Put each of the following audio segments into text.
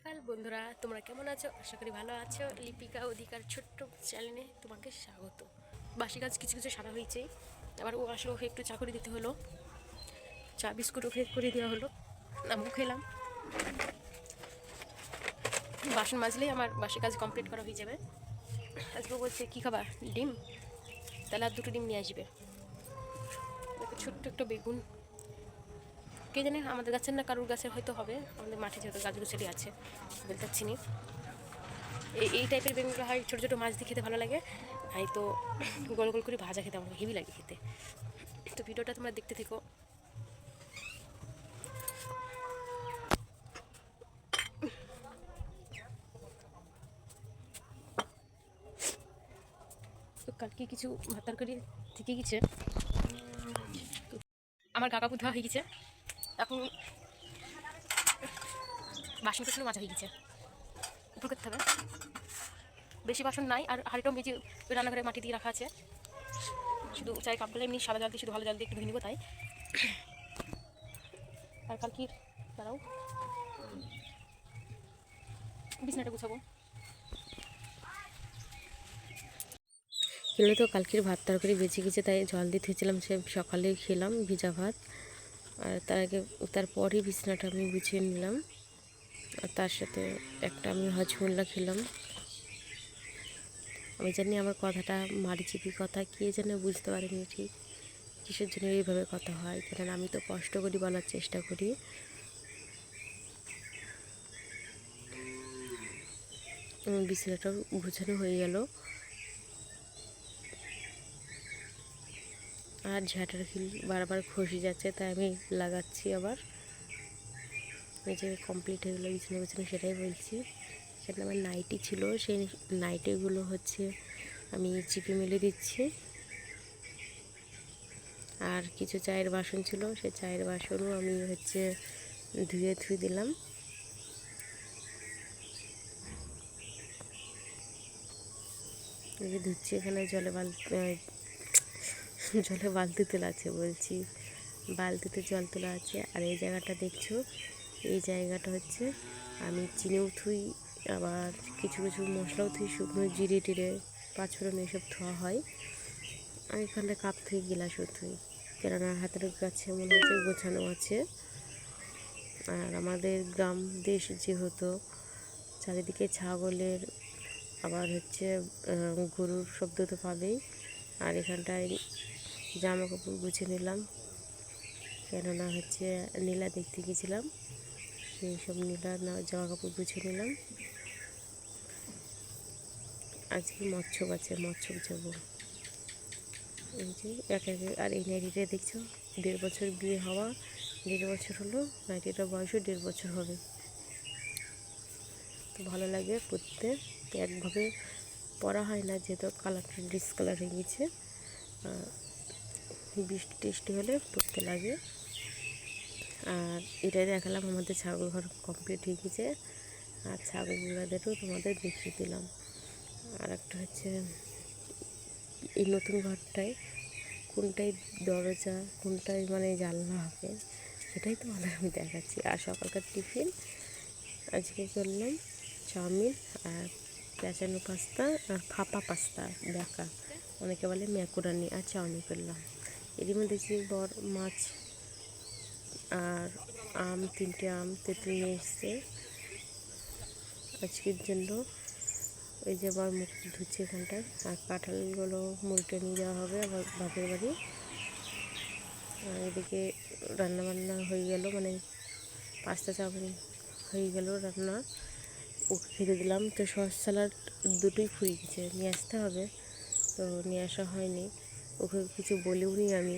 সকাল বন্ধুরা, তোমরা কেমন আছো? আশা করি ভালো আছো। লিপিকা অধিকার ছোট্ট চ্যানেলে তোমাকে স্বাগত। বাসি কাজ কিছু কিছু সারা হয়েছে, আবার ও আসলে ওকে একটু চা করে দিতে হলো, চা বিস্কুট ওকে করে দেওয়া হলো, আমিও খেলাম। বাসন মাজলেই আমার বাসি কাজ কমপ্লিট করা হয়ে যাবে। আজকে বলছে কী খাবার, ডিম, তাহলে আর দুটো ডিম নিয়ে আসবে। ছোট্ট একটা বেগুন, কে জানে আমাদের গাছের না কারুর গাছের হয়তো হবে, আমাদের মাঠে যেহেতু গাছগুছালি আছে বলতে পারছি না। এই টাইপের বেগুনগুলো হয় ছোটো ছোটো মাছ দিয়ে খেতে ভালো লাগে, এই তো গোল গোল করে ভাজা খেতে আমার হেভি লাগে খেতে। তো ভিডিওটা তোমরা দেখতে থেকো। তো কালকে কিছু ভাত তরকারি থেকে গেছে, আমার কাকা ধোয়া হয়ে গেছে, এখন বাসন টাসন মাজা হয়ে গেছে, উপর করতে হবে। বেশি বাসন নাই, আর হাঁড়িটাও মেজে রান্নাঘরে মাটি দিয়ে রাখা আছে, শুধু চাই কাপগুলো এমনি সাদা জল দিয়ে, শুধু ভালো জল দিয়ে একটু ধুয়ে নিবো তাই। আর কালকে দাঁড়াও বিছানাটা গুছাবো। এগুলো তো কালকের ভাত তরকারি বেঁচে গেছে, তাই জল দিয়ে থেয়েছিলাম, সে সকালে খেলাম ভিজা ভাত। আর তারপরই বিছানাটা আমি গুছিয়ে নিলাম, আর তার সাথে একটা আমি হজমোল্লা খেলাম। আমি জানি আমার কথাটা মারিচিপি কথা, কে যেন বুঝতে পারিনি ঠিক কিসের জন্য এইভাবে কথা হয়, কেননা আমি তো কষ্ট করি বলার চেষ্টা করি। বিছানাটাও গুছানো হয়ে গেল, আর ঝাঁটার খিল বারবার খসে যাচ্ছে, তাই আমি লাগাচ্ছি আবার। ওই যে কমপ্লিট হয়ে গেলো বিছানা গুছানো, সেটাই বলছি। সেখানে আমার নাইটি ছিল, সেই নাইটিগুলো হচ্ছে আমি চিপে মেলে দিচ্ছি। আর কিছু চায়ের বাসন ছিল, সেই চায়ের বাসনও আমি হচ্ছে ধুয়ে দিলাম। এই ধুচ্ছি, এখানে জলে বালতি তোলা আছে, বলছি বালতিতে জল তোলা আছে। আর এই জায়গাটা দেখছো, এই জায়গাটা হচ্ছে আমি চিনিও থুই, আবার কিছু কিছু মশলাও থুই, শুকনো জিরে টিরে পাঁচফোড়ন এসব ধোয়া হয়। আর এখানে কাপ থুই, গিলাসও থুই, কেননা হাতের কাছে মনে হচ্ছে গোছানো আছে। আর আমাদের গ্রাম দেশ যেহেতু, চারিদিকে ছাগলের আবার হচ্ছে গরুর শব্দ তো পাবেই। আর এখানটায় জামা কাপড় গুছিয়ে নিলাম, কেননা হচ্ছে নীলা দেখতে গেছিলাম, সেই সব নীলা জামা কাপড় গুছিয়ে নিলাম। আজকে মৎস্য যাবো, এই যে একে একে। আর এই নাইটিটা দেখছো, 1.5 বছর বিয়ে হওয়া, 1.5 বছর হলো, নাইটিটার বয়সও 1.5 বছর হবে। তো ভালো লাগে পরতে, তো একভাবে পরা হয় না, যেহেতু কালারটা ডিসকালার হয়ে গেছে, বৃষ্টি টিষ্টি হলে পরতে লাগে। আর এটাই দেখালাম, আমাদের ছাগল ঘর কমপ্লিট হয়ে গেছে, আর ছাগলগুলোদেরও তোমাদের দেখিয়ে দিলাম। আর একটা হচ্ছে এই নতুন ঘরটায় কোনটায় দরজা, কোনটায় মানে জানলা হবে, সেটাই তোমাদের আমি দেখাচ্ছি। আর সকালকার টিফিন আজকে করলাম চাউমিন আর পেঁচানো পাস্তা আর ফাঁপা পাস্তা, দেখা অনেকে বলে ম্যাকুরানি, আর চাউমিন করলাম। এরই মধ্যে দেখছি বড় মাছ আর আম, 3টে আম তেঁতুল নিয়ে এসছে আজকের জন্য। ওই যে আবার মুখ ধুচ্ছে এখানটায়। আর কাঁঠালগুলো মুড়িটা নিয়ে যাওয়া হবে আবার বাপের বাড়ি। আর এদিকে রান্নাবান্না হয়ে গেল, মানে পাস্তা চাউমিন হয়ে গেল রান্না, ওকে খেতে দিলাম। তো সস স্যালাড দুটোই ফুরিয়ে গেছে, নিয়ে আসতে হবে, তো নিয়ে আসা হয়নি। ওকে কিছু বলেও নি আমি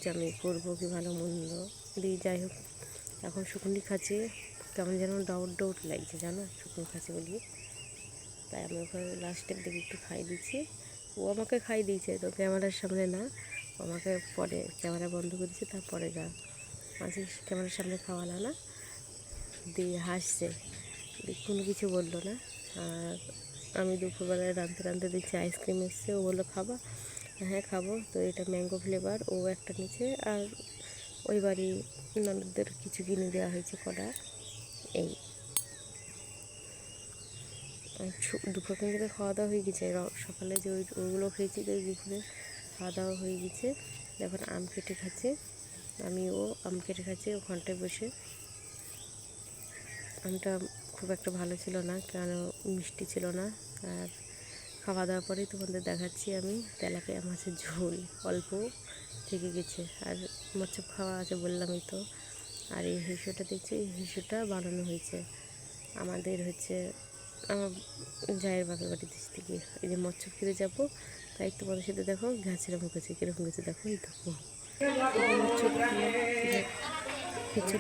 যে আমি করবো কি ভালো মন্দ দিয়ে। যাই হোক, এখন শুকনি খাচ্ছে, কেমন যেন ডাউট লাগছে জানো, শুকনি খাচ্ছে বলি। তাই আমি ওকে লাস্টের দিকে একটু খাই দিচ্ছি। ও আমাকে খাই দিয়েছে, তো ক্যামেরার সামনে না, আমাকে পরে ক্যামেরা বন্ধ করে দিচ্ছে, তারপরে মাঝে ক্যামেরার সামনে খাওয়ালো না, দিয়ে হাসছে, কোনো কিছু বললো না। আর আমি দুপুরবেলায় রাঁধতে দেখছি আইসক্রিম এসছে, ও বললো খাবা, হ্যাঁ খাবো। তো এটা ম্যাঙ্গো ফ্লেভার, ও একটা নিচে, আর ওই বাড়ি ননদদের কিছু কিনে দেওয়া হয়েছে কটা, এই। দুপুর কিন্তু খাওয়া দাওয়া হয়ে গেছে, সকালে যে ওইগুলো খেয়েছি তো দুপুরে খাওয়া দাওয়া হয়ে গেছে। এখন আম কেটে খাচ্ছে, আমিও আম কেটে খাচ্ছি ওখানটায় বসে। আমটা খুব একটা ভালো ছিল না, কেন মিষ্টি ছিল না। আর খাওয়া দাওয়ার পরেই তোমাদের দেখাচ্ছি আমি তেলাপিয়া মাছের ঝোল অল্প থেকে গেছে, আর মাছ খাওয়া আছে বললামই তো। আর এই হিসুটা দেখছি, এই হিসুটা বানানো হয়েছে আমাদের হচ্ছে আমার জায়ের বাপের বাড়ির দেশ থেকে। এই যে মচ্ছপ খেতে যাবো, তাই তোমাদের সাথে দেখো গাছের মুখ আছে কীরকম গেছে, দেখো এই দেখো মচ্ছপ খেয়ে ছেঁচা